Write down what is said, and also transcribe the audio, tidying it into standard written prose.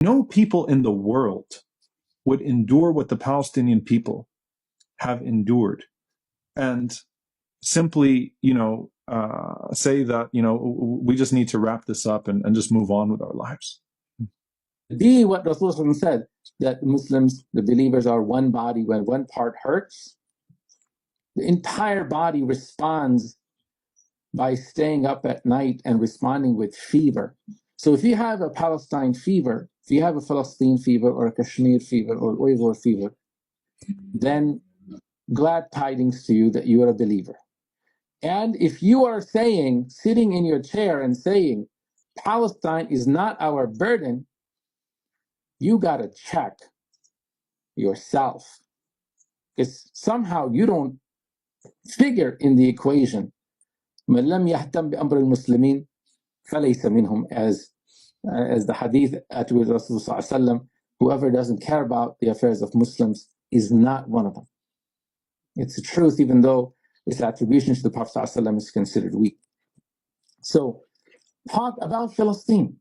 No people in the world would endure what the Palestinian people have endured and simply, say that, we just need to wrap this up and just move on with our lives. Be what Rasulullah said, that Muslims, the believers, are one body. When one part hurts, the entire body responds by staying up at night and responding with fever. So if you have a Palestine fever, if you have a Palestine fever or a Kashmir fever or Uyghur fever, then glad tidings to you that you are a believer. And if you are saying, sitting in your chair and saying, Palestine is not our burden, you got to check yourself. Because somehow you don't figure in the equation. من لم يهتم بأمر المسلمين فليس منهم, as the hadith attributed to Rasulullah, whoever doesn't care about the affairs of Muslims is not one of them. It's the truth, even though its attribution to the Prophet is considered weak. So talk about Palestine.